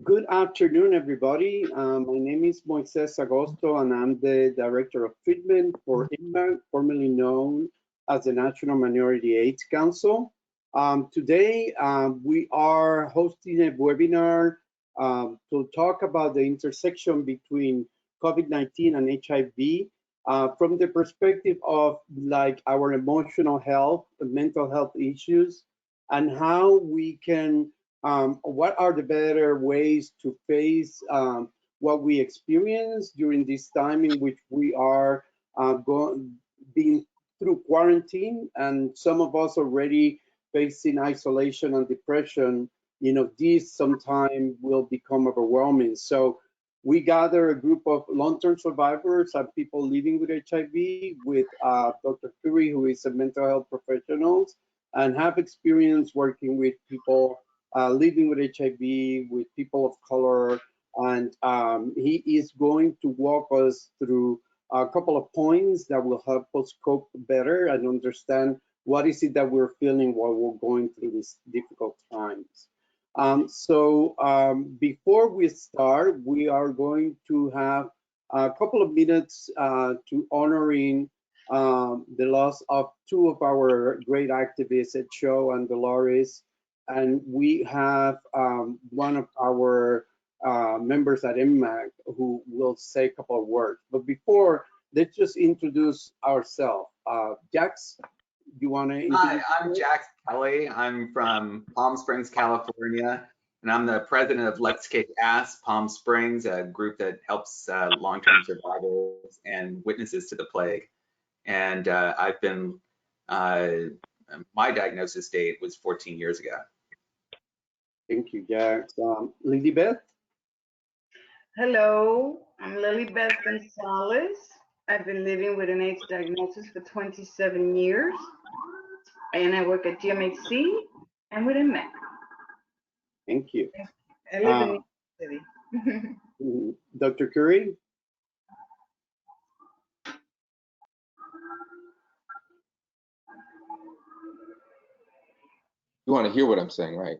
Good afternoon, everybody. My name is Moises Agosto, and I'm the Director of Treatment for IMMAC, formerly known as the National Minority AIDS Council. Today, we are hosting a webinar to talk about the intersection between COVID-19 and HIV from the perspective of like our emotional health, mental health issues, and how we can what are the better ways to face what we experience during this time in which we are being through quarantine, and some of us already facing isolation and depression. You know, this sometime will become overwhelming. So we gather a group of long-term survivors and people living with HIV with Dr. Curry, who is a mental health professional and have experience working with people living with HIV, with people of color, and he is going to walk us through a couple of points that will help us cope better and understand what is it that we're feeling while we're going through these difficult times. Before we start, we are going to have a couple of minutes to honoring the loss of two of our great activists, Joe and Dolores. And we have one of our members at IMMAC who will say a couple of words. But before, let's just introduce ourselves. Jax, you want to introduce? Hi, I'm Jax Kelly. I'm from Palm Springs, California, and I'm the president of Let's Kick Ass Palm Springs, a group that helps long-term survivors and witnesses to the plague. And I've been, my diagnosis date was 14 years ago. Thank you, Jax. Lilybeth? Hello, I'm Lilybeth Gonzalez. I've been living with an AIDS diagnosis for 27 years, and I work at GMHC and with IMMAC. Thank you. I live in the city. Dr. Curry? You want to hear what I'm saying, right?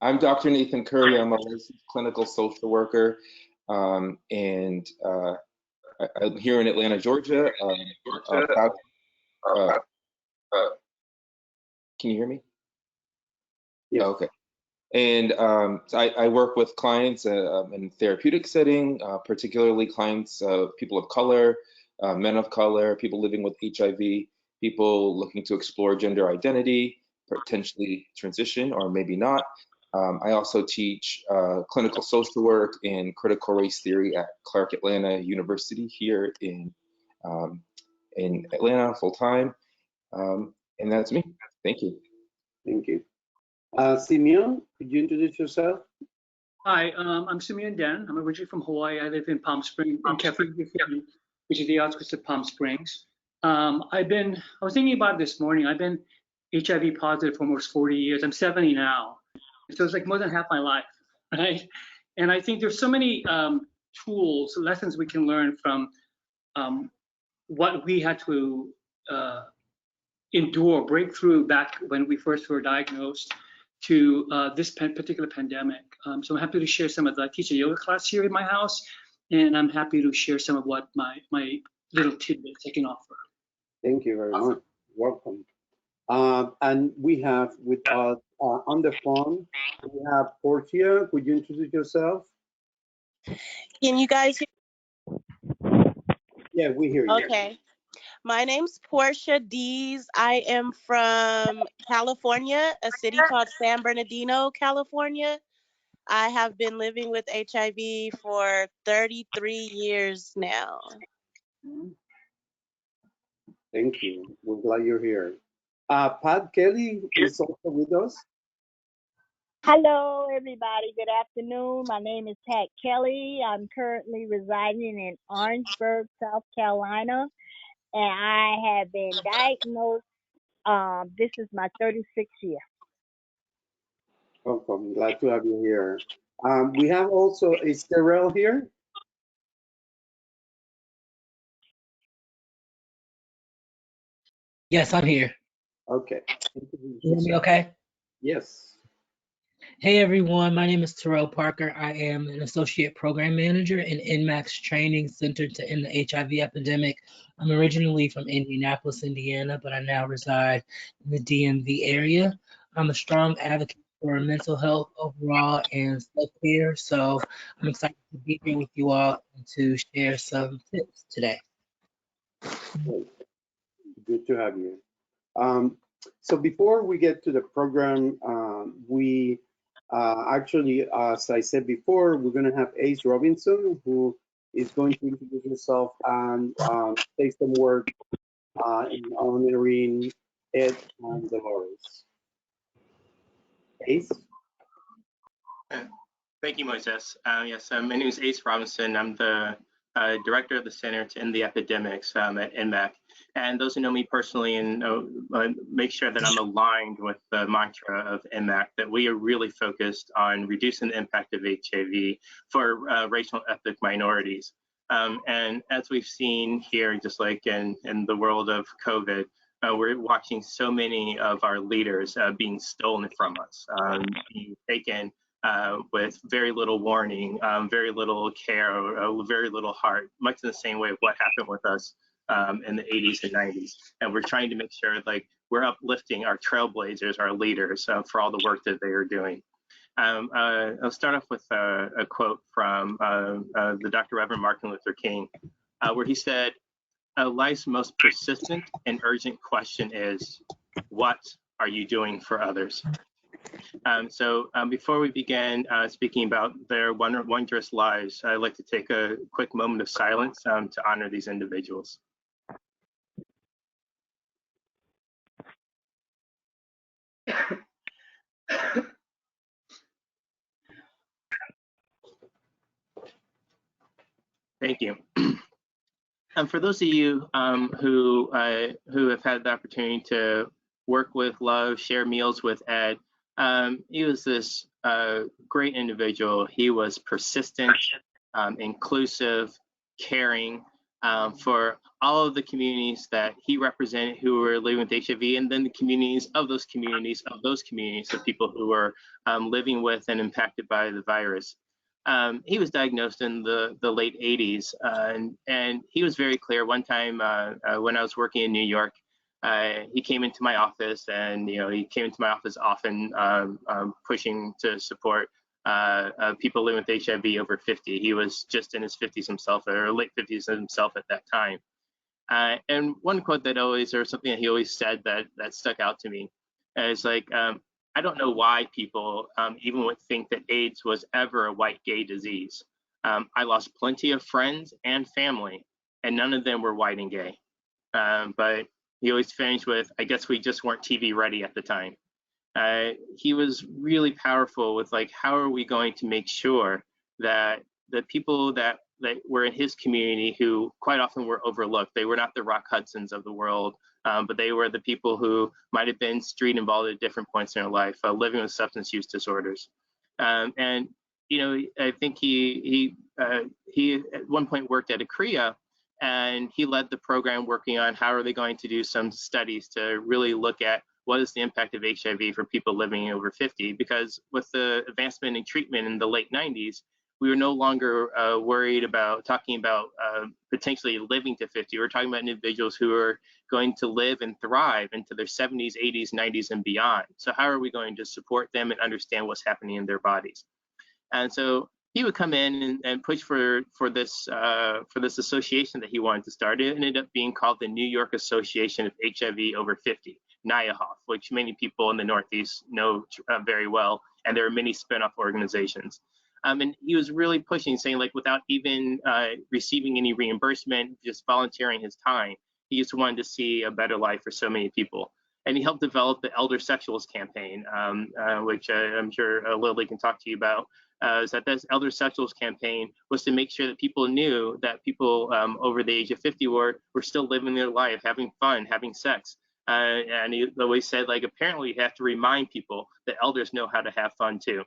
I'm Dr. Nathan Curry. I'm a licensed clinical social worker, and I'm here in Atlanta, Georgia. Can you hear me? Yeah. Okay. And so I work with clients in therapeutic setting, particularly clients of people of color, men of color, people living with HIV, people looking to explore gender identity, potentially transition or maybe not. I also teach clinical social work and critical race theory at Clark Atlanta University here in Atlanta full time. And that's me. Thank you. Thank you. Simeon, could you introduce yourself? Hi, I'm Simeon Den. I'm originally from Hawaii. I live in Palm Springs, in Kefi, which is the outskirts of Palm Springs. I was thinking about it this morning. I've been HIV positive for almost 40 years. I'm 70 now. So it's like more than half my life, right? And I think there's so many tools, lessons we can learn from what we had to endure, break through back when we first were diagnosed to this particular pandemic. So I'm happy to share some of that. I teach a yoga class here in my house, and I'm happy to share some of what my little tidbits I can offer. Thank you very much. Welcome. And we have with us on the phone, we have Portia. Could you introduce yourself? Can you guys hear? Yeah, we hear you. Okay. My name's Portia Dees. I am from California, a city called San Bernardino, California. I have been living with HIV for 33 years now. Thank you. We're glad you're here. Pat Kelly is also with us. Hello, everybody. Good afternoon. My name is Pat Kelly. I'm currently residing in Orangeburg, South Carolina, and I have been diagnosed. This is my 36th year. Welcome. Glad to have you here. We have also, is Terrell here? Yes, I'm here. Okay. Can you hear me okay? Yes. Hey everyone, my name is Terrell Parker. I am an associate program manager in NMAC's training centered to end the HIV epidemic. I'm originally from Indianapolis, Indiana, but I now reside in the DMV area. I'm a strong advocate for mental health overall and self-care, so I'm excited to be here with you all and to share some tips today. Good to have you. So before we get to the program, we actually, as I said before, we're going to have Ace Robinson, who is going to introduce himself and say some words in honoring Ed and Dolores. Ace? Thank you, Moises. Yes, my name is Ace Robinson. I'm the director of the Center to End the Epidemics at NMAC. And those who know me personally and make sure that I'm aligned with the mantra of NMAC, that we are really focused on reducing the impact of HIV for racial and ethnic minorities. And as we've seen here, just like in the world of COVID, we're watching so many of our leaders being stolen from us, being taken with very little warning, very little care, very little heart, much in the same way of what happened with us in the 80s and 90s. And we're trying to make sure like we're uplifting our trailblazers, our leaders for all the work that they are doing. I'll start off with a quote from the Dr. Reverend Martin Luther King, where he said, life's most persistent and urgent question is, what are you doing for others? So before we begin speaking about their wondrous lives, I'd like to take a quick moment of silence to honor these individuals. Thank you. For those of you who have had the opportunity to work with, love, share meals with Ed, he was this great individual. He was persistent, inclusive, caring for all of the communities that he represented who were living with HIV, and then the communities of those communities of people who were living with and impacted by the virus. He was diagnosed in the late 80s, and he was very clear. One time when I was working in New York, he came into my office, and he came into my office often pushing to support people living with HIV over 50. He was just in his 50s himself, or late 50s himself at that time. And one quote that always, or something that he always said that stuck out to me, is like, I don't know why people even would think that AIDS was ever a white gay disease. I lost plenty of friends and family, and none of them were white and gay. But he always finished with, I guess we just weren't TV ready at the time. He was really powerful with like, how are we going to make sure that the people that were in his community, who quite often were overlooked, they were not the Rock Hudsons of the world, but they were the people who might have been street involved at different points in their life, living with substance use disorders. And I think he at one point worked at a CREA, and he led the program working on how are they going to do some studies to really look at what is the impact of HIV for people living over 50, because with the advancement in treatment in the late 90s, we were no longer worried about talking about potentially living to 50. We're talking about individuals who are going to live and thrive into their 70s, 80s, 90s, and beyond. So how are we going to support them and understand what's happening in their bodies? And so he would come in and push for this association that he wanted to start. It ended up being called the New York Association of HIV over 50, NIAHOF, which many people in the Northeast know very well, and there are many spinoff organizations. And he was really pushing, saying like, without even receiving any reimbursement, just volunteering his time, he just wanted to see a better life for so many people. And he helped develop the Elder Sexuals campaign, which I'm sure Lily can talk to you about. Is that this Elder Sexuals campaign was to make sure that people knew that people over the age of 50 were still living their life, having fun, having sex. And he always said, like, apparently you have to remind people that elders know how to have fun too.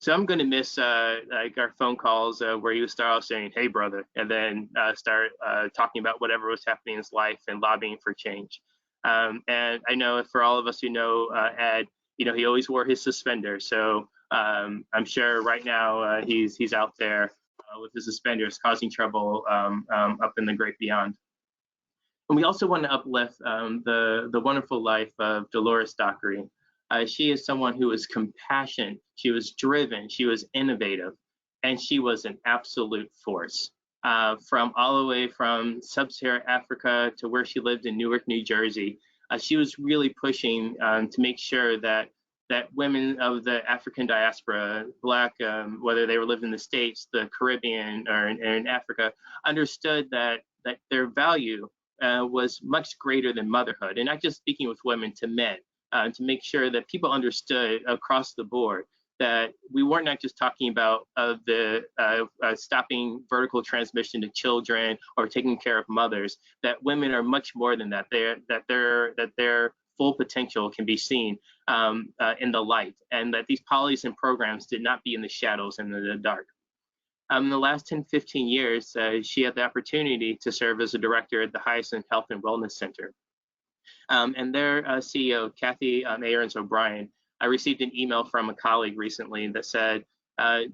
So I'm going to miss like our phone calls where he would start off saying, hey, brother, and then start talking about whatever was happening in his life and lobbying for change. And I know for all of us who know Ed, he always wore his suspenders. So I'm sure right now he's out there with his suspenders causing trouble up in the great beyond. And we also want to uplift the wonderful life of Dolores Dockery. She is someone who was compassionate, she was driven, she was innovative, and she was an absolute force. From all the way from sub-Saharan Africa to where she lived in Newark, New Jersey, she was really pushing to make sure that women of the African diaspora, Black, whether they were living in the States, the Caribbean, or in Africa, understood that their value was much greater than motherhood, and not just speaking with women, to men, to make sure that people understood across the board that we weren't not just talking about stopping vertical transmission to children or taking care of mothers, that women are much more than that. That their full potential can be seen in the light, and that these policies and programs did not be in the shadows and in the dark. In the last 10, 15 years, she had the opportunity to serve as a director at the Hyacinth Health and Wellness Center. And their CEO, Kathy Aarons O'Brien, I received an email from a colleague recently that said,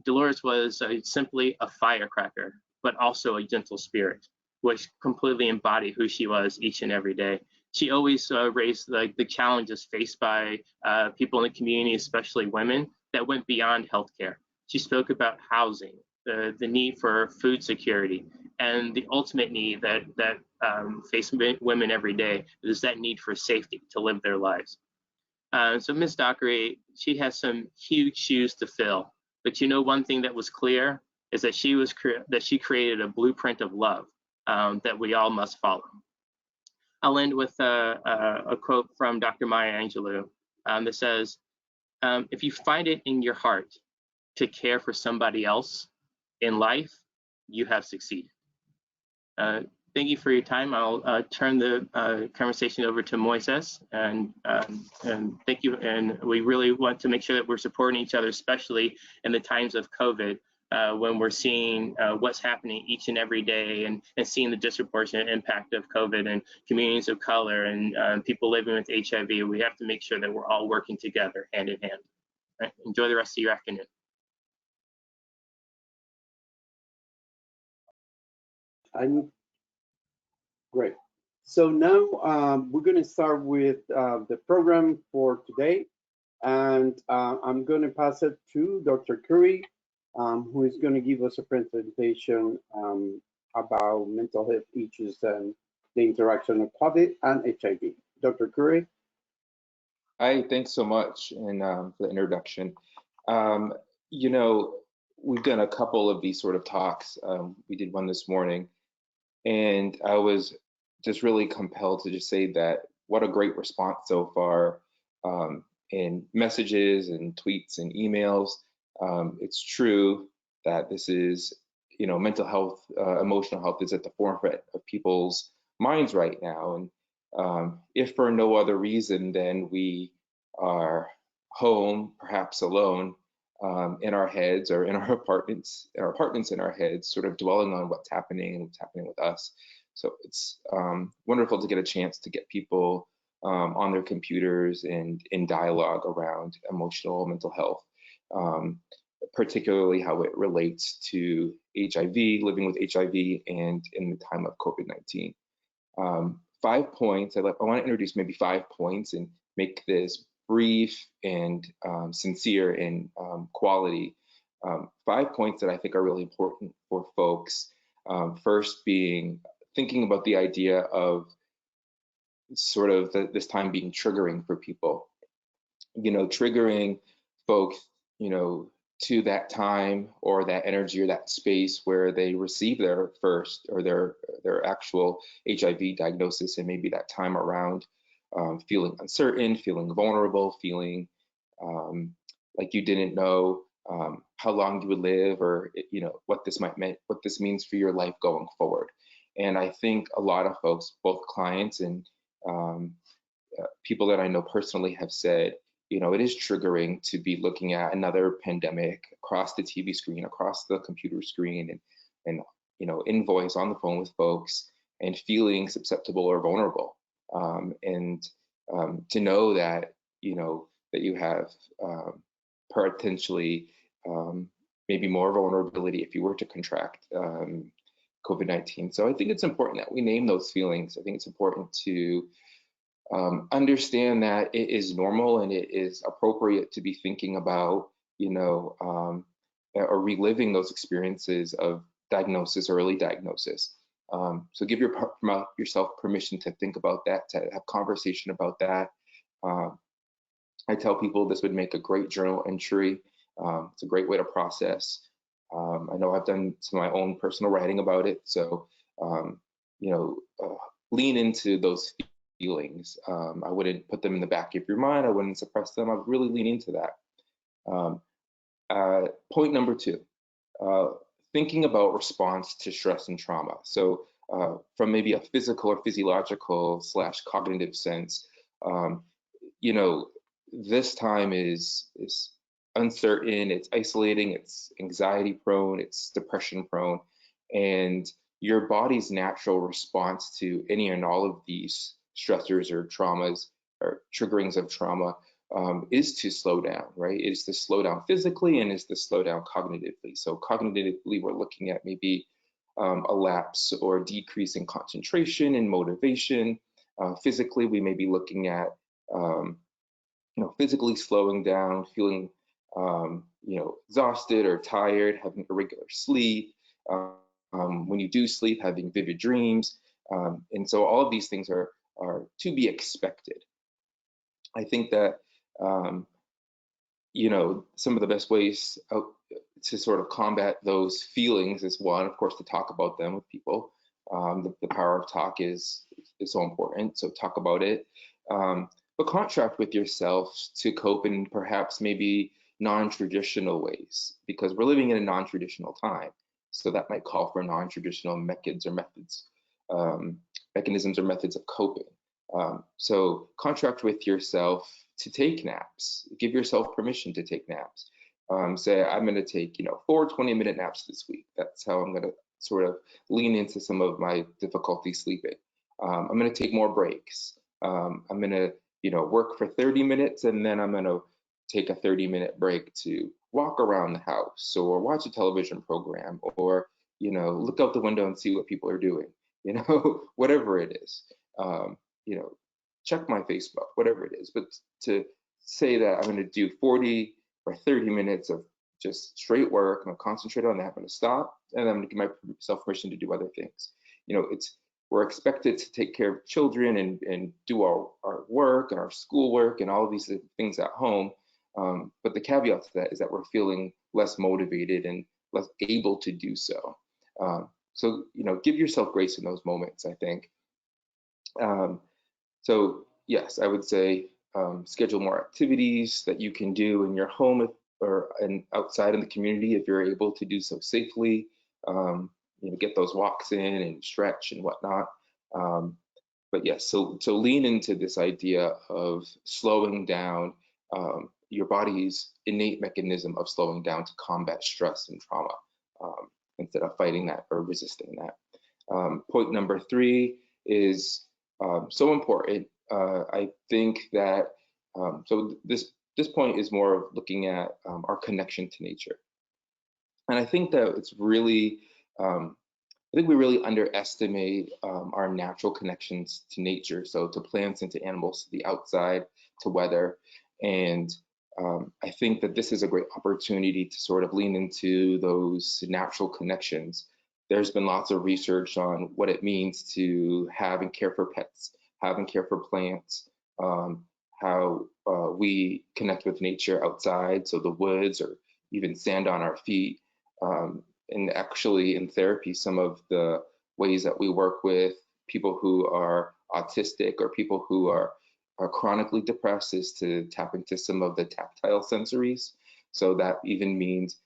Dolores was simply a firecracker, but also a gentle spirit, which completely embodied who she was each and every day. She always raised the challenges faced by people in the community, especially women, that went beyond healthcare. She spoke about housing, the need for food security, and the ultimate need that faces women every day is that need for safety to live their lives. So Ms. Dockery, she has some huge shoes to fill, but you know, one thing that was clear is that she created a blueprint of love that we all must follow. I'll end with a quote from Dr. Maya Angelou that says, if you find it in your heart to care for somebody else in life, you have succeeded. Thank you for your time. I'll turn the conversation over to Moises, and thank you. And we really want to make sure that we're supporting each other, especially in the times of COVID, when we're seeing what's happening each and every day, and seeing the disproportionate impact of COVID and communities of color and people living with HIV. We have to make sure that we're all working together, hand in hand. Right. Enjoy the rest of your afternoon. Great. So now we're going to start with the program for today, and I'm going to pass it to Dr. Curry, who is going to give us a presentation about mental health issues and the interaction of COVID and HIV. Dr. Curry. Hi, thanks so much and for the introduction. You know, we've done a couple of these sort of talks. We did one this morning, and I was just really compelled to just say that what a great response so far in messages and tweets and emails. It's true that this is, you know, mental health, emotional health is at the forefront of people's minds right now. And if for no other reason than we are home, perhaps alone, in our heads or in our apartments in our heads, sort of dwelling on what's happening and what's happening with us. So it's wonderful to get a chance to get people on their computers and in dialogue around emotional mental health, particularly how it relates to HIV, living with HIV, and in the time of COVID-19. 5 points, I want to introduce maybe 5 points and make this brief and sincere in quality. 5 points that I think are really important for folks. First being thinking about the idea of sort of this time being triggering for people. You know, triggering folks, you know, to that time or that energy or that space where they receive their first or their actual HIV diagnosis, and maybe that time around feeling uncertain, feeling vulnerable, feeling like you didn't know how long you would live, or you know what this means for your life going forward. And I think a lot of folks, both clients and people that I know personally, have said, you know, it is triggering to be looking at another pandemic across the TV screen, across the computer screen, and you know, in voice, on the phone with folks, and feeling susceptible or vulnerable. And to know that, you know, that you have potentially maybe more vulnerability if you were to contract COVID-19. So I think it's important that we name those feelings. I think it's important to understand that it is normal and it is appropriate to be thinking about, or reliving those experiences of diagnosis, early diagnosis. So give yourself permission to think about that, to have conversation about that. I tell people this would make a great journal entry. It's a great way to process. I know I've done some of my own personal writing about it. So, lean into those feelings. I wouldn't put them in the back of your mind. I wouldn't suppress them. I'd really lean into that. Point number 2, thinking about response to stress and trauma. So from maybe a physical or physiological / cognitive sense, this time is uncertain, it's isolating, it's anxiety prone, it's depression prone, and your body's natural response to any and all of these stressors or traumas or triggerings of trauma is to slow down, right? It is to slow down physically and is to slow down cognitively. So cognitively, we're looking at maybe a lapse or decrease in concentration and motivation. Physically, we may be looking at, physically slowing down, feeling, exhausted or tired, having irregular sleep. When you do sleep, having vivid dreams. And so all of these things are to be expected. I think that, some of the best ways to sort of combat those feelings is, one, of course, to talk about them with people. The power of talk is so important, so talk about it. But contract with yourself to cope in perhaps maybe non-traditional ways, because we're living in a non-traditional time. So that might call for non-traditional mechanisms or methods of coping. So contract with yourself to take naps. Give yourself permission to take naps. Say, I'm going to take, 4 20-minute naps this week. That's how I'm going to sort of lean into some of my difficulty sleeping. I'm going to take more breaks. I'm going to, work for 30 minutes, and then I'm going to take a 30-minute break to walk around the house or watch a television program or, look out the window and see what people are doing, whatever it is. Check my Facebook, whatever it is. But to say that I'm going to do 40 or 30 minutes of just straight work, I'm going to concentrate on that, I'm going to stop, and I'm going to give myself permission to do other things. We're expected to take care of children and do our work and our schoolwork and all of these things at home. But the caveat to that is that we're feeling less motivated and less able to do so. So, give yourself grace in those moments, I think. So yes, I would say schedule more activities that you can do in your home and outside in the community if you're able to do so safely. Get those walks in and stretch and whatnot. But yes, so lean into this idea of slowing down, your body's innate mechanism of slowing down to combat stress and trauma instead of fighting that or resisting that. Point number 3 is so important. I think that, so this point is more of looking at our connection to nature. And I think that it's really, I think we really underestimate our natural connections to nature, so to plants and to animals, to the outside, to weather. And I think that this is a great opportunity to sort of lean into those natural connections. There's been lots of research on what it means to have and care for pets, have and care for plants, how we connect with nature outside, so the woods or even sand on our feet. And actually in therapy, some of the ways that we work with people who are autistic or people who are chronically depressed is to tap into some of the tactile sensories. So that even means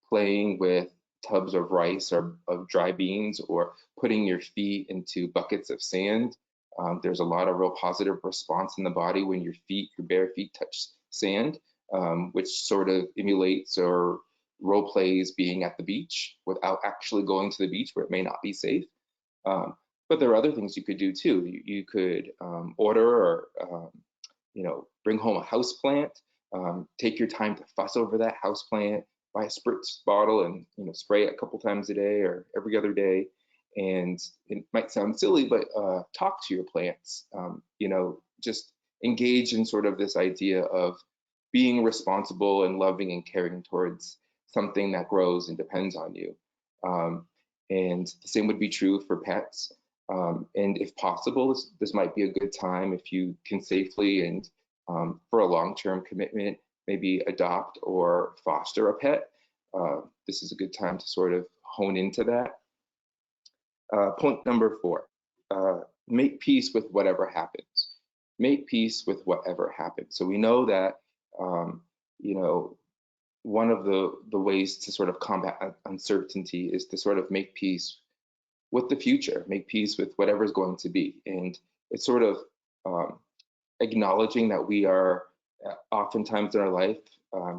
playing with tubs of rice or of dry beans or putting your feet into buckets of sand. There's a lot of real positive response in the body when your bare feet touch sand, which sort of emulates or role plays being at the beach without actually going to the beach where it may not be safe. But there are other things you could do too. You could order or bring home a house plant Take your time to fuss over that houseplant, buy a spritz bottle and spray it a couple times a day or every other day. And it might sound silly, but talk to your plants. Just engage in sort of this idea of being responsible and loving and caring towards something that grows and depends on you. And the same would be true for pets. And if possible, this might be a good time if you can safely and for a long-term commitment, maybe adopt or foster a pet. This is a good time to sort of hone into that. Point number 4, make peace with whatever happens. Make peace with whatever happens. So we know that, one of the ways to sort of combat uncertainty is to sort of make peace with the future, make peace with whatever is going to be. And it's sort of acknowledging that we are oftentimes in our life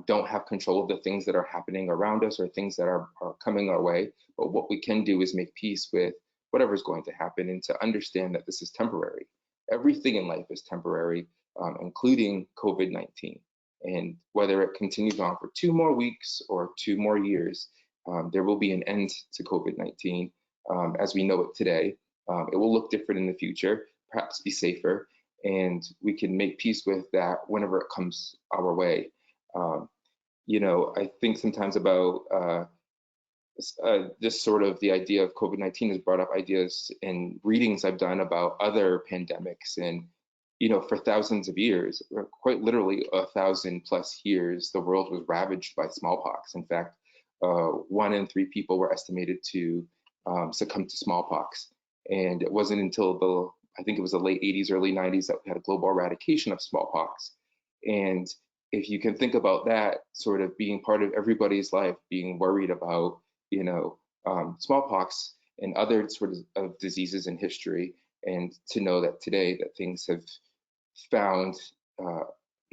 don't have control of the things that are happening around us or things that are coming our way. But what we can do is make peace with whatever is going to happen and to understand that this is temporary. Everything in life is temporary, including COVID-19. And whether it continues on for 2 more weeks or 2 more years, there will be an end to COVID-19 as we know it today. It will look different in the future, perhaps be safer, and we can make peace with that whenever it comes our way. I think sometimes about just sort of the idea of COVID-19 has brought up ideas in readings I've done about other pandemics. And, for thousands of years, or quite literally 1,000+ years, the world was ravaged by smallpox. In fact, 1 in 3 people were estimated to succumb to smallpox. And it wasn't until I think it was the late 80s, early 90s that we had a global eradication of smallpox. And if you can think about that sort of being part of everybody's life, being worried about, smallpox and other sort of diseases in history, and to know that today that things have found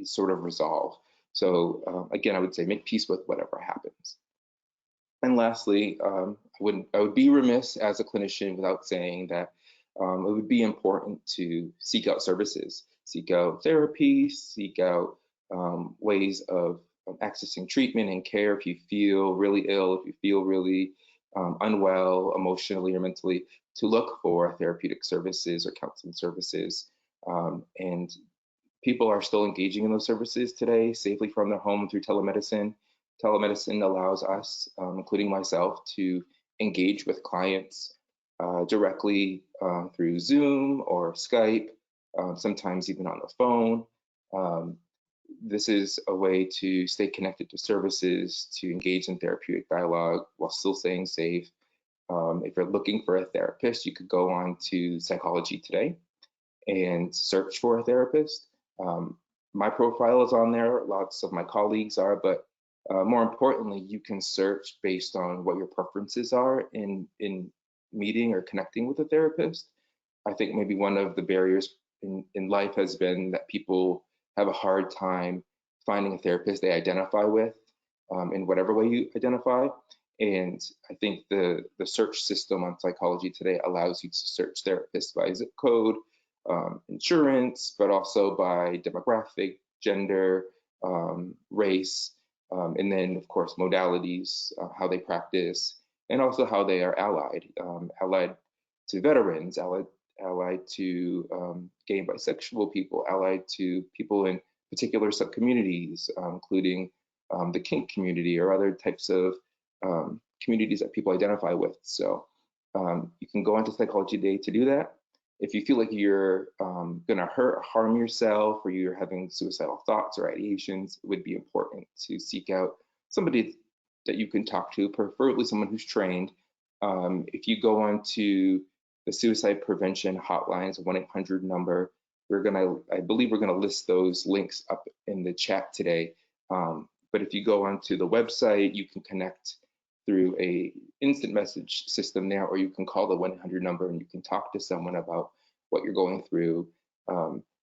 sort of resolve. So again, I would say make peace with whatever happens. And lastly, I would be remiss as a clinician without saying that it would be important to seek out services, seek out therapy, seek out ways of accessing treatment and care if you feel really ill, if you feel really unwell emotionally or mentally, to look for therapeutic services or counseling services. And people are still engaging in those services today safely from their home through telemedicine. Telemedicine allows us, including myself, to engage with clients directly through Zoom or Skype, sometimes even on the phone. This is a way to stay connected to services, to engage in therapeutic dialogue while still staying safe. If you're looking for a therapist, you could go on to Psychology Today and search for a therapist. My profile is on there, lots of my colleagues are, but more importantly, you can search based on what your preferences are in meeting or connecting with a therapist. I think maybe one of the barriers in life has been that people have a hard time finding a therapist they identify with in whatever way you identify. And I think the search system on Psychology Today allows you to search therapists by zip code, insurance, but also by demographic, gender, race, and then of course modalities, how they practice, and also how they are allied to veterans, allied to gay and bisexual people, allied to people in particular subcommunities, including the kink community or other types of communities that people identify with. So you can go onto Psychology Today to do that. If you feel like you're gonna hurt or harm yourself, or you're having suicidal thoughts or ideations, it would be important to seek out somebody that you can talk to, preferably someone who's trained. If you go on to the suicide prevention hotlines, 1-800 number, I believe we're gonna list those links up in the chat today. But if you go onto the website, you can connect through a instant message system there, or you can call the 1-800 number and you can talk to someone about what you're going through.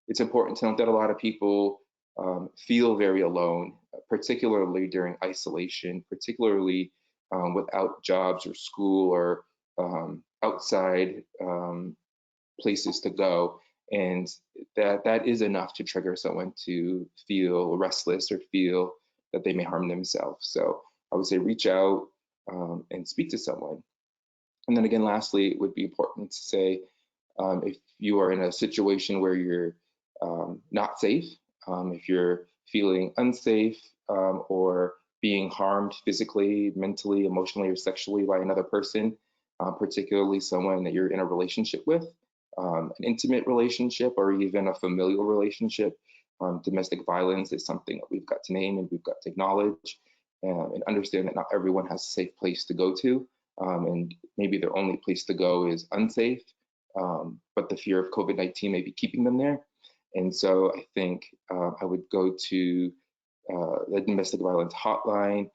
It's important to note that a lot of people feel very alone, particularly during isolation, particularly without jobs or school or outside places to go. And that is enough to trigger someone to feel restless or feel that they may harm themselves. So I would say reach out and speak to someone. And then again, lastly, it would be important to say, if you are in a situation where you're not safe, if you're feeling unsafe or being harmed physically, mentally, emotionally, or sexually by another person, particularly someone that you're in a relationship with, an intimate relationship or even a familial relationship, domestic violence is something that we've got to name and we've got to acknowledge and understand that not everyone has a safe place to go to. And maybe their only place to go is unsafe, but the fear of COVID-19 may be keeping them there. And so I think I would go to the domestic violence hotline.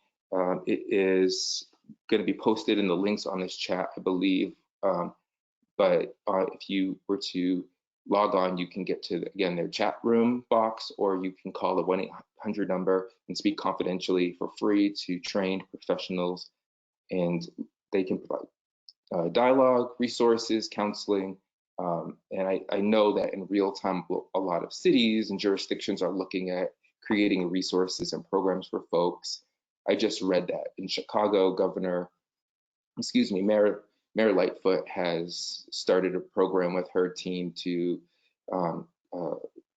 It is going to be posted in the links on this chat, I believe. But if you were to log on, you can get to, again, their chat room box, or you can call the 1-800 number and speak confidentially for free to trained professionals, and they can provide dialogue, resources, counseling. And I know that in real time, a lot of cities and jurisdictions are looking at creating resources and programs for folks. I just read that in Chicago, Mayor Lightfoot has started a program with her team to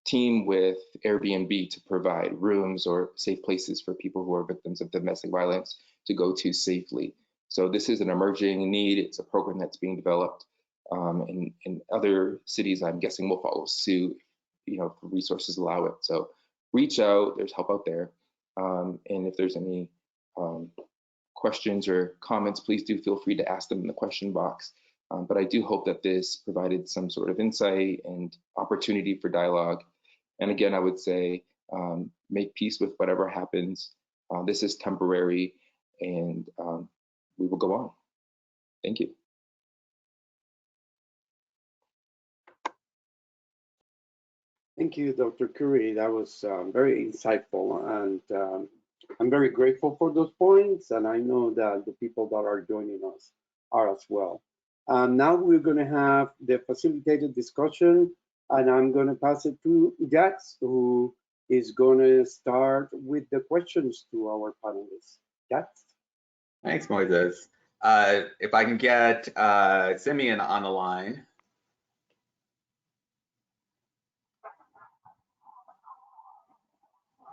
team with Airbnb to provide rooms or safe places for people who are victims of domestic violence to go to safely. So this is an emerging need. It's a program that's being developed, and other cities, I'm guessing, will follow suit, if the resources allow it. So reach out, there's help out there. And if there's any questions or comments, please do feel free to ask them in the question box. But I do hope that this provided some sort of insight and opportunity for dialogue. And again, I would say make peace with whatever happens. This is temporary, and we will go on. Thank you. Thank you, Dr. Curry. That was very insightful, and I'm very grateful for those points, and I know that the people that are joining us are as well. Now we're going to have the facilitated discussion, and I'm going to pass it to Jax, who is going to start with the questions to our panelists. Jax? Thanks, Moises. If I can get Simeon on the line.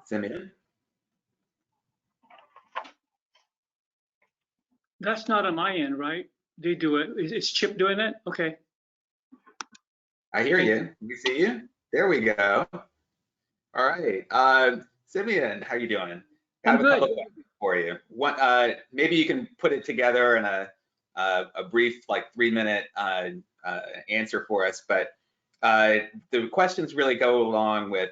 Simeon? That's not on my end, right? They do it. Is Chip doing it? Okay. I hear you. We see you. There we go. All right. Simeon, how you doing? I'm good. A couple questions for you. One, maybe you can put it together in a brief, like 3-minute answer for us. But the questions really go along with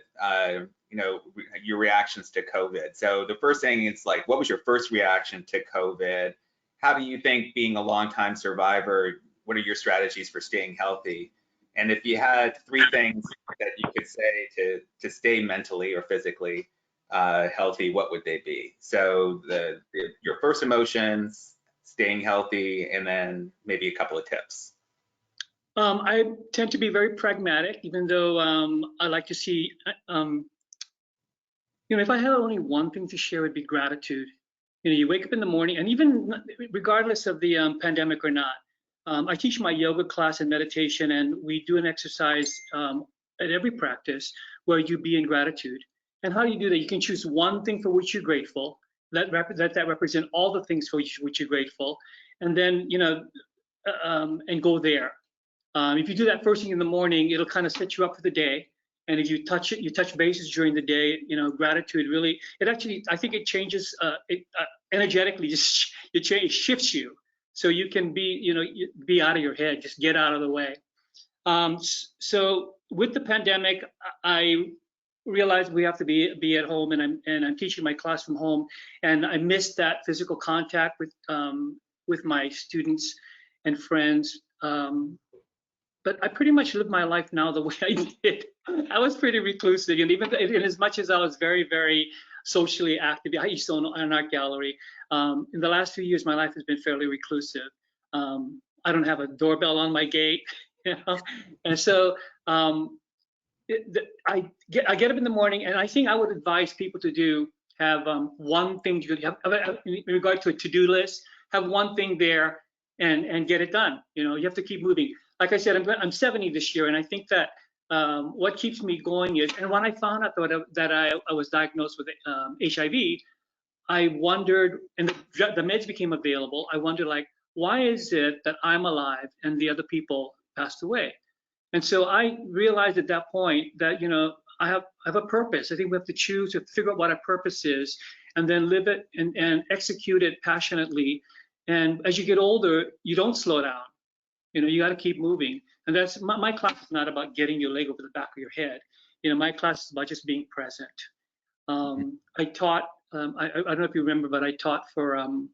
your reactions to COVID. So the first thing is like, what was your first reaction to COVID? How do you think, being a longtime survivor, what are your strategies for staying healthy? And if you had 3 things that you could say to stay mentally or physically healthy, what would they be? So your first emotions, staying healthy, and then maybe a couple of tips. I tend to be very pragmatic, even though I like to see, if I had only one thing to share, it would be gratitude. You wake up in the morning, and even regardless of the pandemic or not, I teach my yoga class and meditation, and we do an exercise at every practice where you be in gratitude. And how do you do that? You can choose one thing for which you're grateful, that represent all the things for which you're grateful, and then and go there. If you do that first thing in the morning, it'll kind of set you up for the day. And if you touch bases during the day, gratitude really, I think it changes, energetically, it shifts you. So you can be out of your head, just get out of the way. So with the pandemic, I realized we have to be at home, and I'm teaching my class from home, and I missed that physical contact with my students and friends. But I pretty much live my life now the way I did. I was pretty reclusive, and even in as much as I was very, very socially active, I used to own an art gallery. In the last few years, my life has been fairly reclusive. I don't have a doorbell on my gate, and so I get up in the morning, and I think I would advise people to have one thing you have in regard to a to-do list. Have one thing there and get it done. You have to keep moving. Like I said, I'm 70 this year, and I think that what keeps me going is, and when I found out that I was diagnosed with HIV, I wondered, and the meds became available. I wondered, like, why is it that I'm alive and the other people passed away? And so I realized at that point that, I have a purpose. I think we have to choose to figure out what our purpose is and then live it and execute it passionately. And as you get older, you don't slow down. You got to keep moving. And that's my class is not about getting your leg over the back of your head. My class is about just being present. I taught, I don't know if you remember, but I taught for an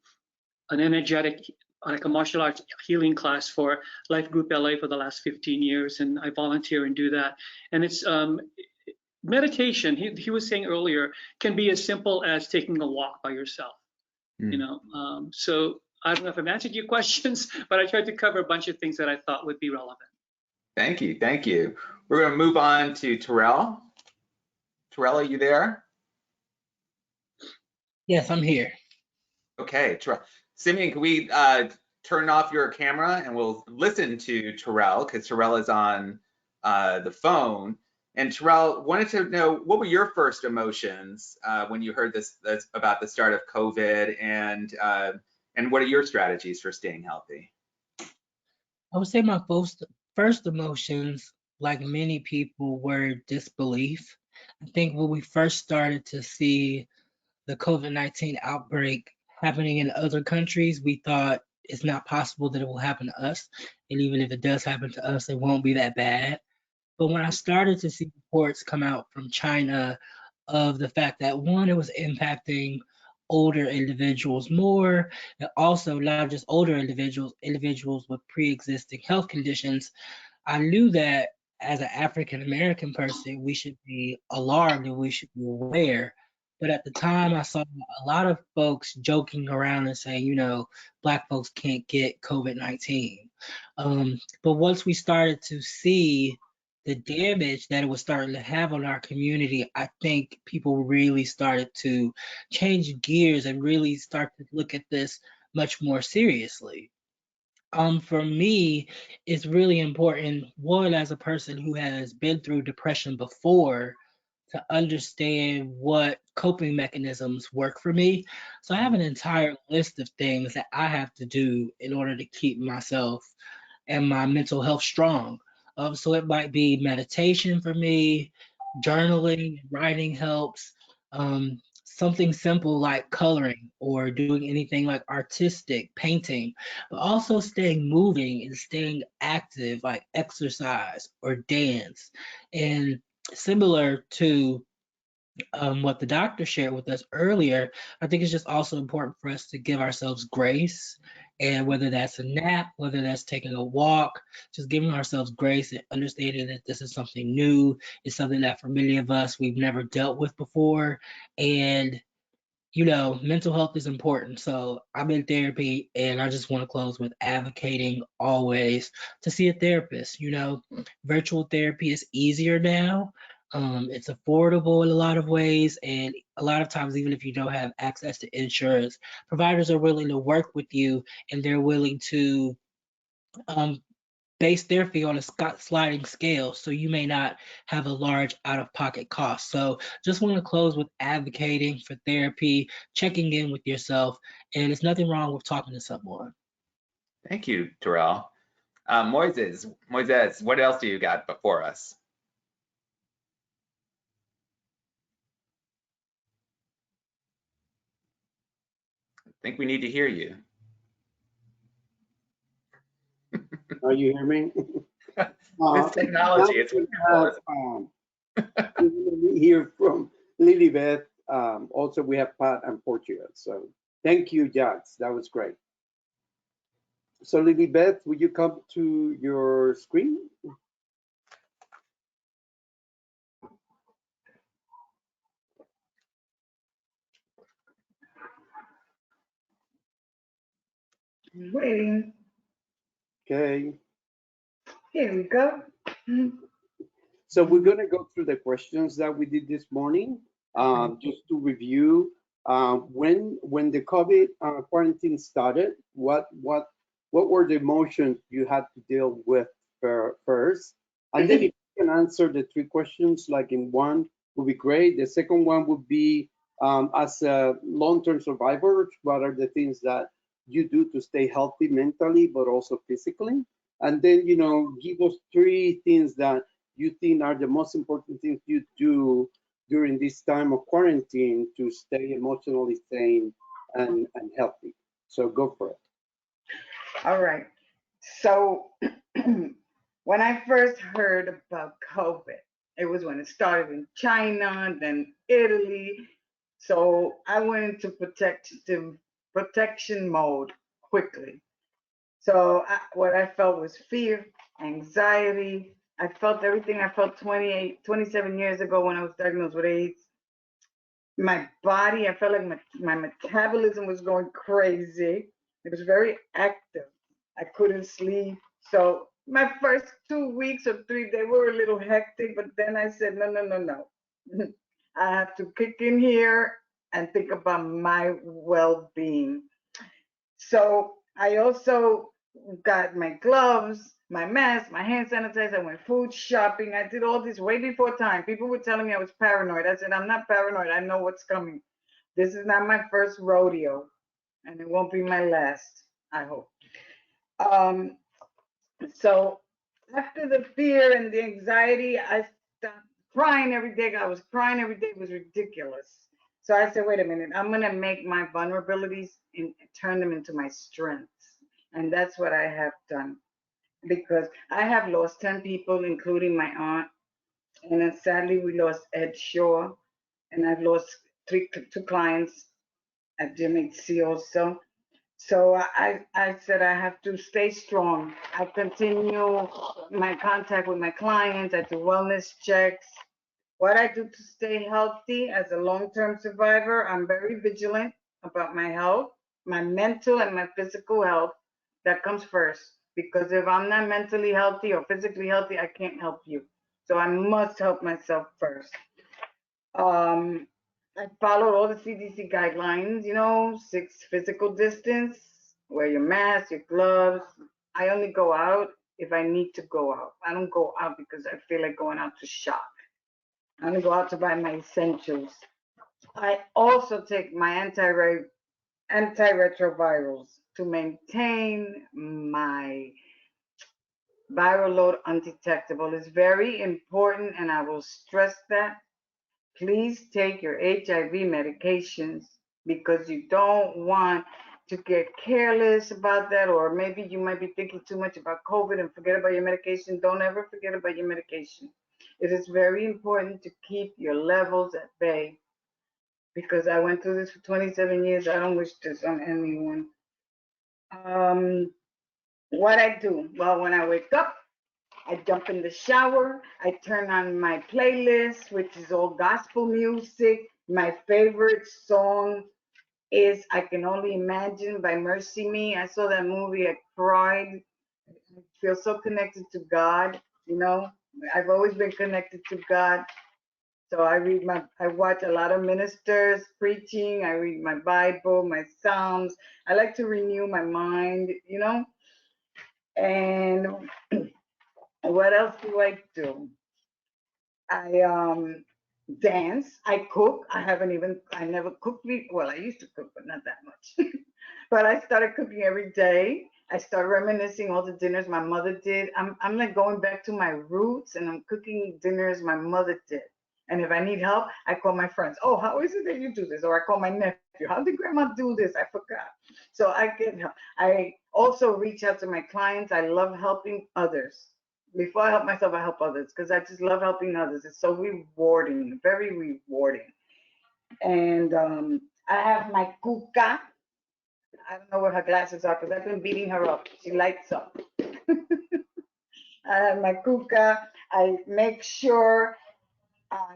energetic, like a martial arts healing class for Life Group LA for the last 15 years, and I volunteer and do that. And it's meditation, he was saying earlier, can be as simple as taking a walk by yourself. So I don't know if I've answered your questions, but I tried to cover a bunch of things that I thought would be relevant. Thank you. Thank you. We're going to move on to Terrell. Terrell, are you there? Yes, I'm here. Okay, Terrell. Simeon, can we turn off your camera and we'll listen to Terrell, because Terrell is on the phone. And Terrell, wanted to know, what were your first emotions when you heard this about the start of COVID, and what are your strategies for staying healthy? I would say my first emotions, like many people, were disbelief. I think when we first started to see the COVID-19 outbreak happening in other countries, we thought it's not possible that it will happen to us. And even if it does happen to us, it won't be that bad. But when I started to see reports come out from China of the fact that, one, it was impacting older individuals more, and also not just older individuals with pre-existing health conditions, I knew that as an African American person, we should be alarmed and we should be aware. But at the time, I saw a lot of folks joking around and saying, Black folks can't get COVID-19. But once we started to see the damage that it was starting to have on our community, I think people really started to change gears and really start to look at this much more seriously. For me, it's really important, one, as a person who has been through depression before, to understand what coping mechanisms work for me. So I have an entire list of things that I have to do in order to keep myself and my mental health strong. So it might be meditation for me, journaling, writing helps, something simple like coloring or doing anything like artistic, painting, but also staying moving and staying active like exercise or dance. And similar to what the doctor shared with us earlier, I think it's just also important for us to give ourselves grace. And whether that's a nap, whether that's taking a walk, just giving ourselves grace and understanding that this is something new, it's something that for many of us we've never dealt with before. And mental health is important. So I'm in therapy, and I just want to close with advocating always to see a therapist. Virtual therapy is easier now. It's affordable in a lot of ways, and a lot of times, even if you don't have access to insurance, providers are willing to work with you, and they're willing to base their fee on a sliding scale, so you may not have a large out-of-pocket cost. So just want to close with advocating for therapy, checking in with yourself, and there's nothing wrong with talking to someone. Thank you, Terrell. Moises, what else do you got before us? I think we need to hear you. Are you hear me? This technology, it's we hear from Lilibeth. Also, we have Pat and Portugal. So thank you, Jax. That was great. So Lilibeth, would you come to your screen? Waiting. Okay. Here we go. So we're going to go through the questions that we did this morning, just to review. When the COVID quarantine started, what were the emotions you had to deal with first? And then if you can answer the three questions, like in one, would be great. The second one would be, as a long-term survivor, what are the things that you do to stay healthy mentally, but also physically? And then, give us three things that you think are the most important things you do during this time of quarantine to stay emotionally sane and healthy. So go for it. All right. So when I first heard about COVID, it was when it started in China, then Italy. So I went into protection mode quickly. So what I felt was fear, anxiety. I felt everything I felt 27 years ago when I was diagnosed with AIDS. My body, I felt like my metabolism was going crazy. It was very active. I couldn't sleep. So my first 2 weeks or three, they were a little hectic, but then I said, no, no, no, no. I have to kick in here and think about my well-being. So I also got my gloves, my mask, my hand sanitizer. I went food shopping. I did all this way before time. People were telling me I was paranoid. I said, I'm not paranoid. I know what's coming. This is not my first rodeo, and it won't be my last, I hope. So after the fear and the anxiety, I stopped crying every day. I was crying every day. It was ridiculous. So I said, wait a minute, I'm going to make my vulnerabilities and turn them into my strengths. And that's what I have done, because I have lost 10 people, including my aunt. And then sadly, we lost Ed Shaw. And I've lost two clients at GMHC also. So I said I have to stay strong. I continue my contact with my clients. I do wellness checks. What I do to stay healthy as a long-term survivor, I'm very vigilant about my health, my mental and my physical health. That comes first, because if I'm not mentally healthy or physically healthy, I can't help you. So I must help myself first. I followed all the CDC guidelines, 6 physical distance, wear your mask, your gloves. I only go out if I need to go out. I don't go out because I feel like going out to shop. I only go out to buy my essentials. I also take my antiretrovirals to maintain my viral load undetectable. It's very important, and I will stress that. Please take your HIV medications, because you don't want to get careless about that, or maybe you might be thinking too much about COVID and forget about your medication. Don't ever forget about your medication. It is very important to keep your levels at bay, because I went through this for 27 years. I don't wish this on anyone. What I do? Well, when I wake up, I jump in the shower. I turn on my playlist, which is all gospel music. My favorite song is I Can Only Imagine by Mercy Me. I saw that movie. I cried. I feel so connected to God. I've always been connected to God. So I watch a lot of ministers preaching. I read my Bible, my Psalms. I like to renew my mind, And what else do I do? I dance. I cook. I never cooked. Well, I used to cook, but not that much. But I started cooking every day. I started reminiscing all the dinners my mother did. I'm like going back to my roots, and I'm cooking dinners my mother did. And if I need help, I call my friends. Oh, how is it that you do this? Or I call my nephew. How did grandma do this? I forgot. So I get help. I also reach out to my clients. I love helping others. Before I help myself, I help others, because I just love helping others. It's so rewarding, very rewarding. And I have my cuca. I don't know where her glasses are, because I've been beating her up. She lights up. I have my cuca. I make sure I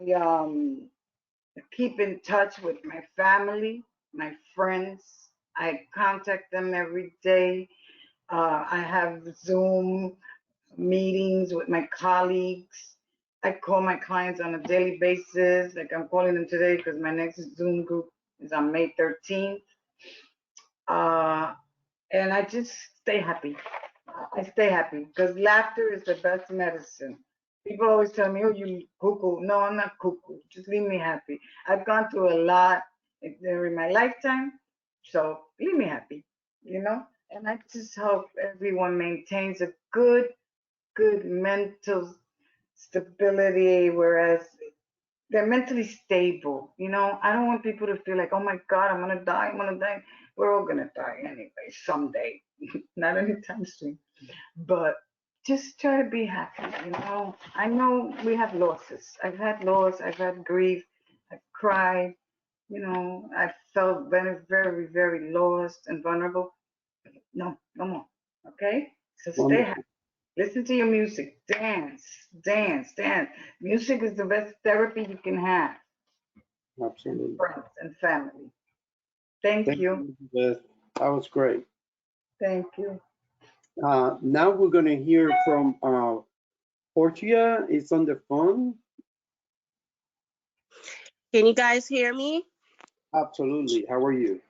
keep in touch with my family, my friends. I contact them every day. I have Zoom meetings with my colleagues. I call my clients on a daily basis. Like I'm calling them today because my next Zoom group is on May 13th. And I just stay happy. I stay happy because laughter is the best medicine. People always tell me, oh, you cuckoo. No, I'm not cuckoo. Just leave me happy. I've gone through a lot during my lifetime. So leave me happy, you know? And I just hope everyone maintains a good mental stability, whereas they're mentally stable. You know, I don't want people to feel like, oh my God, I'm gonna die, I'm gonna die. We're all gonna die anyway, someday. Not anytime soon. But just try to be happy, you know. I know we have losses. I've had loss, I've had grief, I've cried, you know, I felt very, very, very lost and vulnerable. No, no more. Okay? So stay happy. Listen to your music. Dance, dance, dance. Music is the best therapy you can have. Absolutely. Friends and family. Thank you. Beth. That was great. Thank you. Now we're going to hear from Portia. It's on the phone. Can you guys hear me? Absolutely. How are you?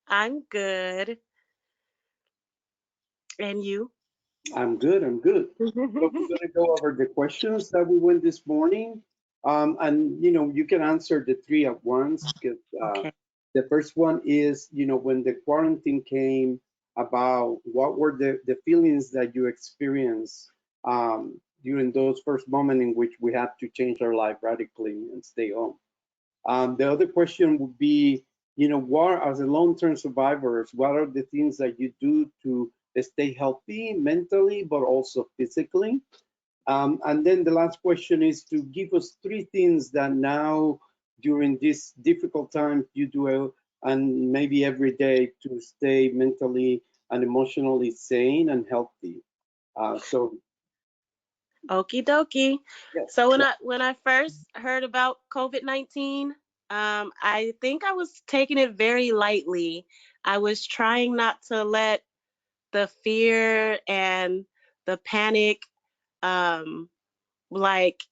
I'm good. And you? I'm good. I'm good. So we're going to go over the questions that we went this morning. And, you know, you can answer the three at once because Okay. the first one is, you know, when the quarantine came about, what were the feelings that you experienced during those first moments in which we had to change our life radically and stay home? The other question would be, you know, what, as a long-term survivors, what are the things that you do to stay healthy mentally, but also physically? And then the last question is to give us three things that now, during this difficult time, you do, and maybe every day, to stay mentally and emotionally sane and healthy. So, Okie dokie. yes. So when I first heard about COVID-19, I think I was taking it very lightly. I was trying not to let the fear and the panic like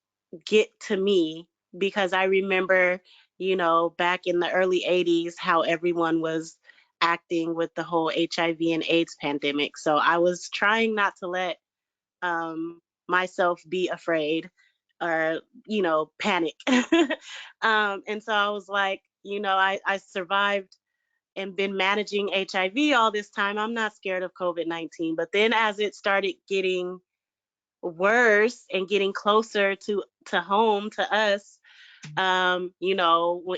get to me, because I remember, you know, back in the early 80s how everyone was acting with the whole HIV and AIDS pandemic. So I was trying not to let myself be afraid or, you know, panic. And so I was like, you know, I survived and been managing HIV all this time. I'm not scared of COVID-19. But then as it started getting worse and getting closer to home, to us, you know,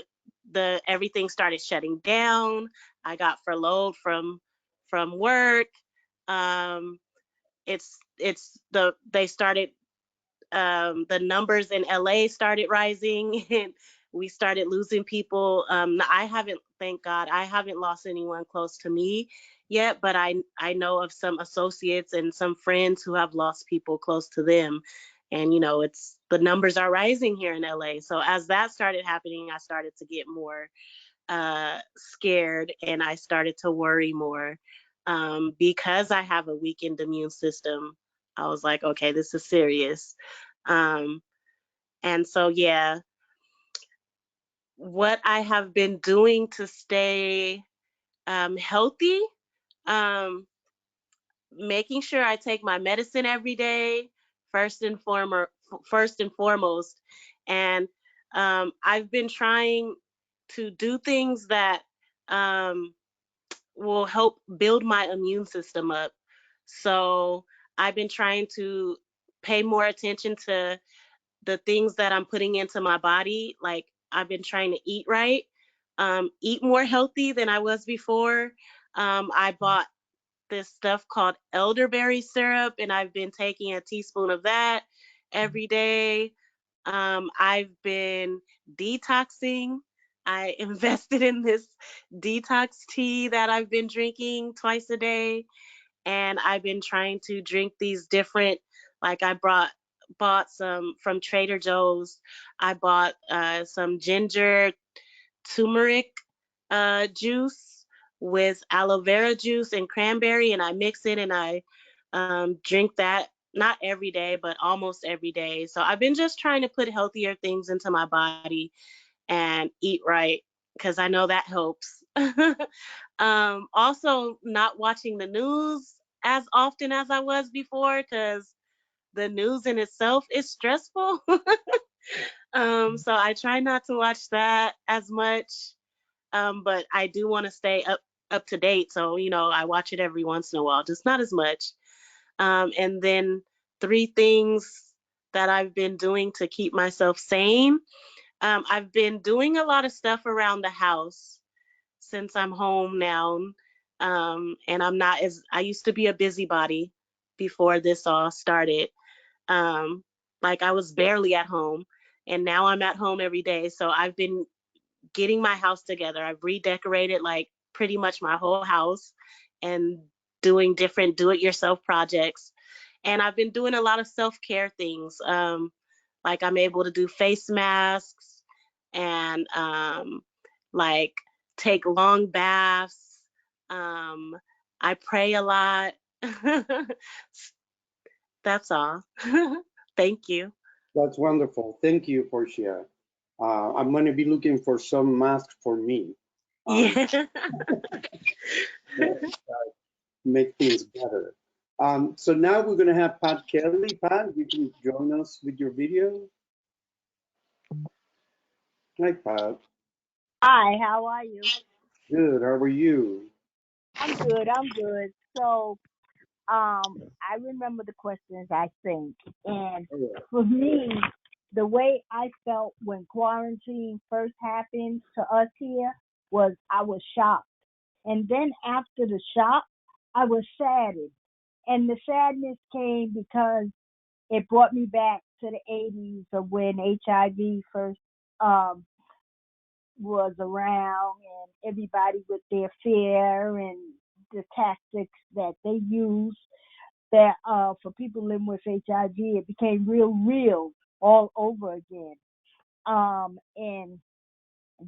everything started shutting down. I got furloughed from work. They started, the numbers in LA started rising and we started losing people. Thank God, I haven't lost anyone close to me yet, but I know of some associates and some friends who have lost people close to them. And, you know, the numbers are rising here in LA. So as that started happening, I started to get more scared and I started to worry more, because I have a weakened immune system. I was like, okay, this is serious. And so, yeah, what I have been doing to stay healthy, making sure I take my medicine every day, first and foremost. And I've been trying to do things that will help build my immune system up. So I've been trying to pay more attention to the things that I'm putting into my body. Like, I've been trying to eat right, eat more healthy than I was before. I bought this stuff called elderberry syrup, and I've been taking a teaspoon of that every day. I've been detoxing. I invested in this detox tea that I've been drinking twice a day, and I've been trying to drink these different, like I bought some from Trader Joe's. I bought some ginger turmeric juice with aloe vera juice and cranberry, and I mix it and I drink that not every day, but almost every day. So I've been just trying to put healthier things into my body and eat right because I know that helps. Also, not watching the news as often as I was before because the news in itself is stressful. So I try not to watch that as much. But I do want to stay up to date. So, I watch it every once in a while, just not as much. And then 3 things that I've been doing to keep myself sane. I've been doing a lot of stuff around the house since I'm home now. And I used to be a busybody before this all started. Like I was barely at home and now I'm at home every day. So I've been getting my house together. I've redecorated like pretty much my whole house and doing different do-it-yourself projects. And I've been doing a lot of self-care things. Like I'm able to do face masks and like take long baths. I pray a lot. That's all. Thank you. That's wonderful. Thank you, Portia. I'm going to be looking for some masks for me. Yeah. Make things better. So now we're going to have Pat Kelly. Pat, you can join us with your video. Hi, Pat. Hi, how are you? Good. How are you? I'm good. I'm good. So, I remember the questions I think, and Oh, for me, the way I felt when quarantine first happened to us here was I was shocked, and then after the shock, I was saddened, and the sadness came because it brought me back to the 80s of when HIV first um, was around and everybody with their fear and the tactics that they used that for people living with HIV, it became real all over again. And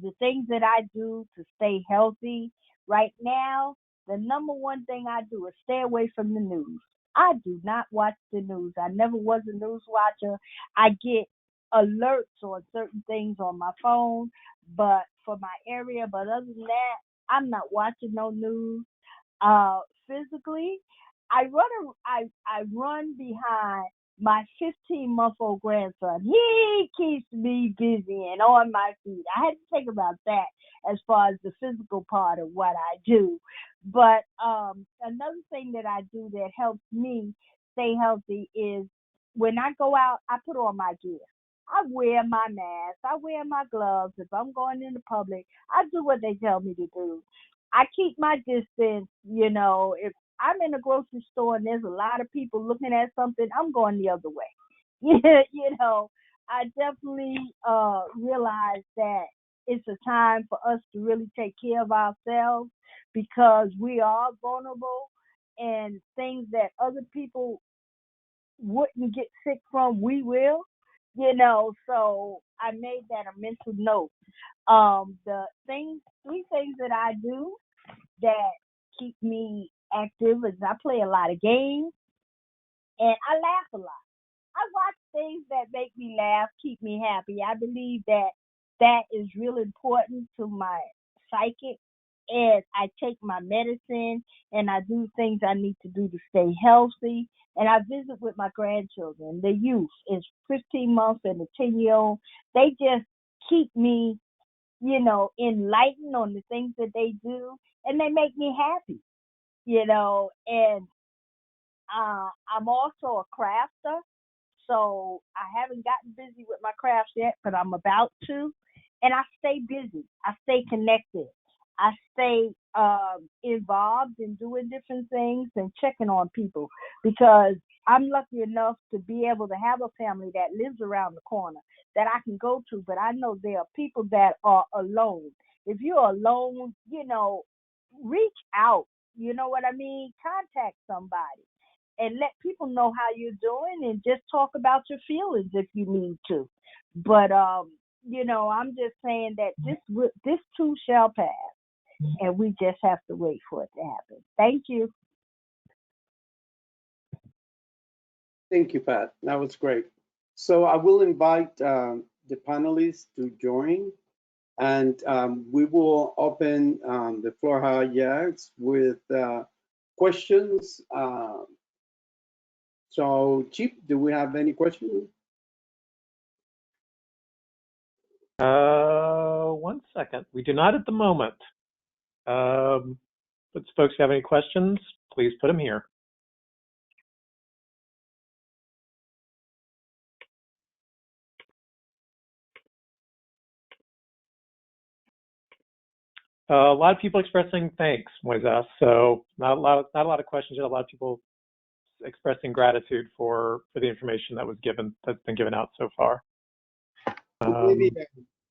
the things that I do to stay healthy right now, the number one thing I do is stay away from the news. I do not watch the news. I never was a news watcher. I get alerts on certain things on my phone, but for my area, but other than that, I'm not watching no news. Physically, I run behind my 15-month-old grandson. He keeps me busy and on my feet. I had to think about that as far as the physical part of what I do. But another thing that I do that helps me stay healthy is when I go out, I put on my gear. I wear my mask. I wear my gloves. If I'm going into public, I do what they tell me to do. I keep my distance. If I'm in a grocery store and there's a lot of people looking at something, I'm going the other way. I definitely realize that it's a time for us to really take care of ourselves because we are vulnerable and things that other people wouldn't get sick from, we will. So I made that a mental note. Three things that I do that keep me active is I play a lot of games and I laugh a lot. I watch things that make me laugh, keep me happy. I believe that that is real important to my psychic as I take my medicine and I do things I need to do to stay healthy. And I visit with my grandchildren. The youth is 15 months and a 10-year-old. They just keep me, enlightened on the things that they do and they make me happy, and I'm also a crafter. So I haven't gotten busy with my crafts yet, but I'm about to. And I stay busy. I stay connected. I stay involved in doing different things and checking on people because I'm lucky enough to be able to have a family that lives around the corner that I can go to. But I know there are people that are alone. If you're alone, reach out. You know what I mean? Contact somebody and let people know how you're doing and just talk about your feelings if you need to. But I'm just saying that this too shall pass and we just have to wait for it to happen. Thank you. Thank you, Pat. That was great. So I will invite the panelists to join, and we will open the floor, yes, with questions. So, Chief, do we have any questions? One second. We do not at the moment. But folks have any questions, please put them here. A lot of people expressing thanks, Moises. So not a lot of questions yet. A lot of people expressing gratitude for the information that was given, that's been given out so far. Maybe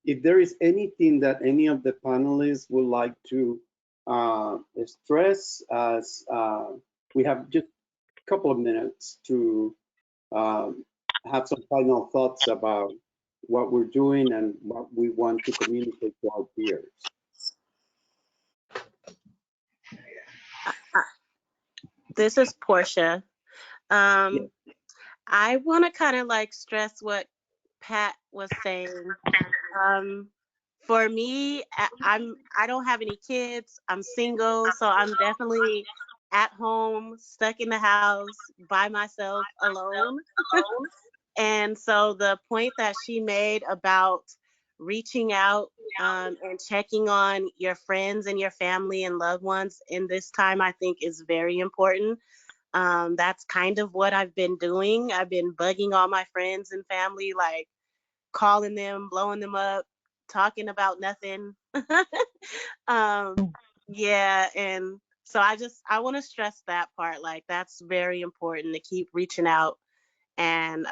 if there is anything that any of the panelists would like to stress, as we have just a couple of minutes to have some final thoughts about what we're doing and what we want to communicate to our peers. This is Portia. I want to kind of like stress what Pat was saying. For me, I don't have any kids. I'm single, so I'm definitely at home, stuck in the house by myself, alone. And so the point that she made about reaching out and checking on your friends and your family and loved ones in this time, I think is very important. That's kind of what I've been doing. I've been bugging all my friends and family, like calling them, blowing them up, talking about nothing. Yeah, and so I want to stress that part. Like, that's very important to keep reaching out and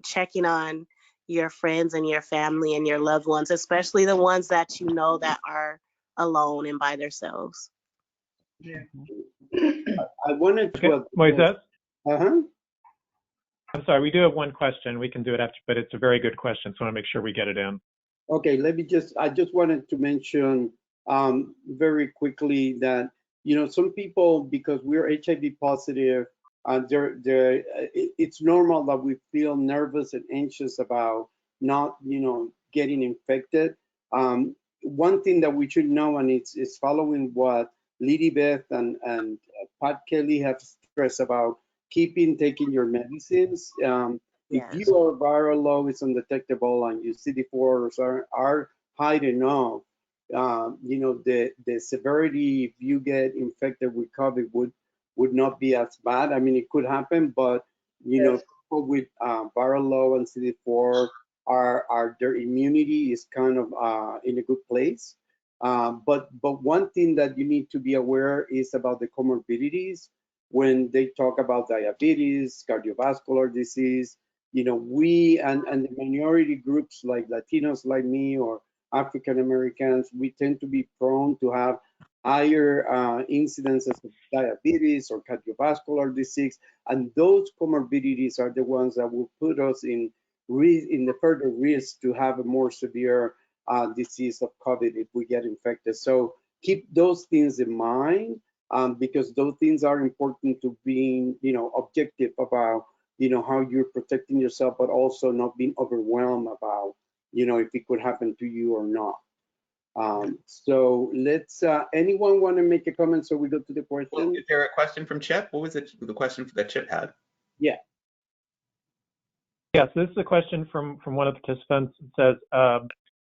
checking on your friends and your family and your loved ones, especially the ones that you know that are alone and by themselves. Yeah. I wanted to. Okay, Moises? Uh-huh. I'm sorry, we do have one question. We can do it after, but it's a very good question, so I want to make sure we get it in. Okay, I just wanted to mention very quickly that, some people, because we're HIV positive, it's normal that we feel nervous and anxious about not, getting infected. One thing that we should know, and it's following what Liddy Beth and Pat Kelly have stressed about taking your medicines. If Yes. your viral load is undetectable and your CD4s are high enough, the severity if you get infected with COVID would not be as bad. I mean, it could happen, but Yes. people with viral load and CD4 their immunity is kind of in a good place. But one thing that you need to be aware is about the comorbidities when they talk about diabetes, cardiovascular disease. We and the minority groups like Latinos like me or African Americans, we tend to be prone to have higher incidences of diabetes or cardiovascular disease. And those comorbidities are the ones that will put us in the further risk to have a more severe disease of COVID if we get infected. So keep those things in mind, because those things are important to being, objective about, how you're protecting yourself, but also not being overwhelmed about, if it could happen to you or not. So let's, anyone want to make a comment so we go to the question? Well, is there a question from Chip? What was the question that Chip had? Yeah. Yes, this is a question from one of the participants. It says,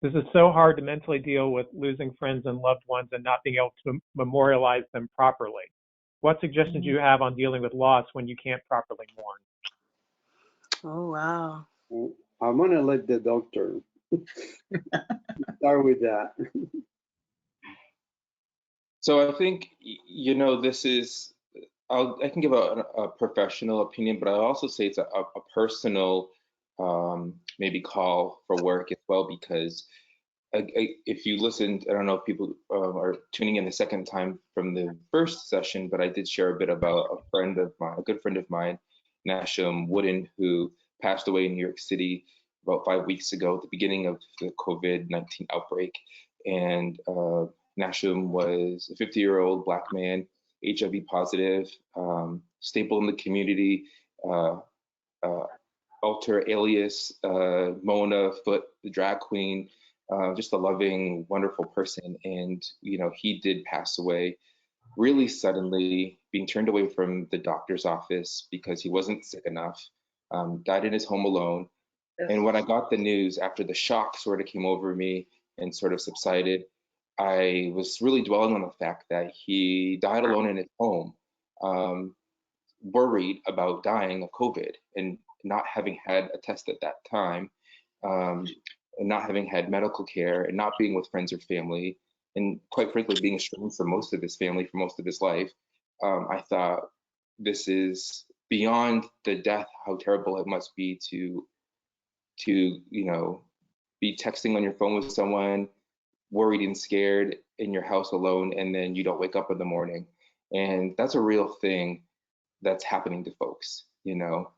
this is so hard to mentally deal with losing friends and loved ones and not being able to memorialize them properly. What suggestions do you have on dealing with loss when you can't properly mourn? Oh, wow. I'm going to let the doctor start with that. So I think, this is, I can give a professional opinion, but I also say it's a personal maybe call for work as well, because if you listened, I don't know if people are tuning in the second time from the first session, but I did share a bit about a good friend of mine, Nashum Wooden, who passed away in New York City about 5 weeks ago at the beginning of the COVID-19 outbreak. And Nashum was a 50-year-old Black man, HIV positive, staple in the community, alter alias Mona Foot, the drag queen, just a loving, wonderful person. And, you know, he did pass away really suddenly, being turned away from the doctor's office because he wasn't sick enough, died in his home alone. And when I got the news, after the shock sort of came over me and sort of subsided, I was really dwelling on the fact that he died alone in his home, worried about dying of COVID and not having had a test at that time, and not having had medical care and not being with friends or family, and quite frankly, being estranged from most of his family for most of his life. I thought, this is beyond the death, how terrible it must be to you know, be texting on your phone with someone, worried and scared in your house alone, and then you don't wake up in the morning. And that's a real thing that's happening to folks, you know.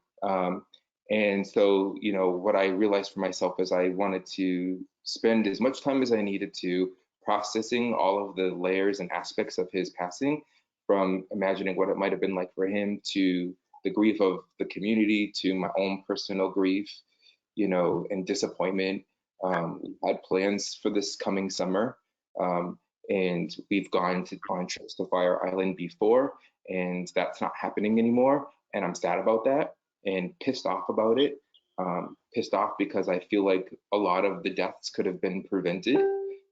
And so, you know, what I realized for myself is I wanted to spend as much time as I needed to processing all of the layers and aspects of his passing, from imagining what it might have been like for him, to the grief of the community, to my own personal grief, you know, and disappointment. We had plans for this coming summer, and we've gone on trips to Fire Island before, and that's not happening anymore. And I'm sad about that and pissed off about it. Pissed off because I feel like a lot of the deaths could have been prevented.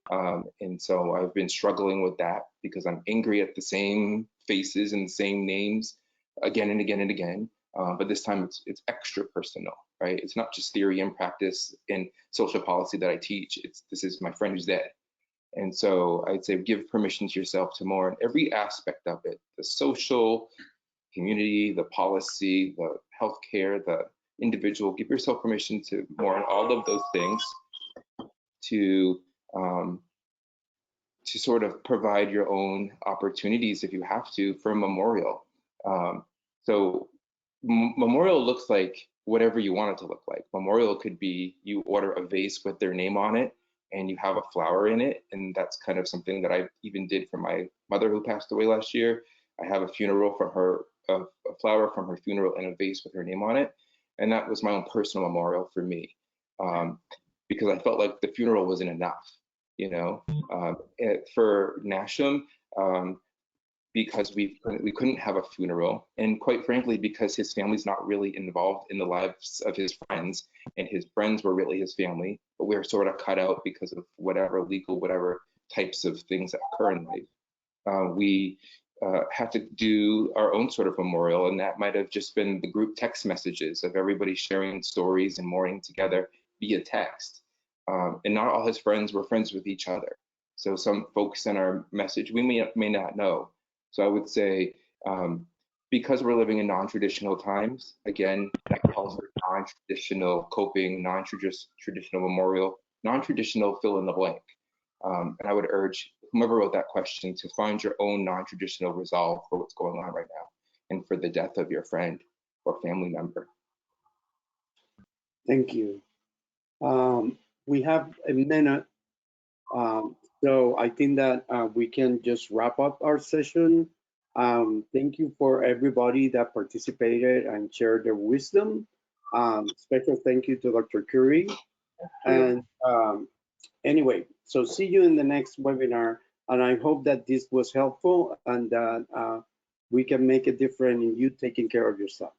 And so I've been struggling with that because I'm angry at the same faces and the same names again and again and again. But this time it's extra personal, right? It's not just theory and practice and social policy that I teach. This is my friend who's dead. And so I'd say give permission to yourself to mourn every aspect of it: the social, community, the policy, the healthcare, the individual. Give yourself permission to mourn all of those things, to sort of provide your own opportunities, if you have to, for a memorial. So memorial looks like whatever you want it to look like. Memorial could be you order a vase with their name on it and you have a flower in it. And that's kind of something that I even did for my mother who passed away last year. I have a funeral for her, a flower from her funeral and a vase with her name on it. And that was my own personal memorial for me, because I felt like the funeral wasn't enough, you know. For Nashum, because we couldn't have a funeral, and quite frankly, because his family's not really involved in the lives of his friends, and his friends were really his family, but we were sort of cut out because of whatever types of things that occur in life. We had to do our own sort of memorial, and that might have just been the group text messages of everybody sharing stories and mourning together via text. And not all his friends were friends with each other. So some folks in our message we may not know. So I would say, because we're living in non-traditional times, again, that calls for non-traditional coping, non-traditional memorial, non-traditional fill in the blank. And I would urge whomever wrote that question to find your own non-traditional resolve for what's going on right now and for the death of your friend or family member. Thank you. We have a minute, so I think that we can just wrap up our session. Thank you for everybody that participated and shared their wisdom. Special thank you to Dr. Curry. And anyway, so see you in the next webinar. And I hope that this was helpful and that we can make a difference in you taking care of yourself.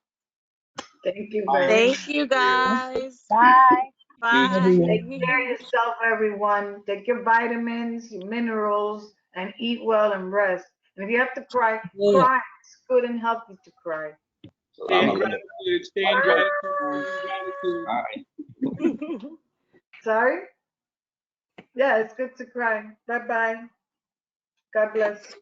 Thank you very much. Thank you, guys. Bye. Bye. Take care of yourself, everyone. Take your vitamins, your minerals, and eat well and rest. And if you have to cry, cry. It's good and healthy to cry. Stay in gratitude. Stay in gratitude. Sorry? Yeah, it's good to cry. Bye-bye. God bless.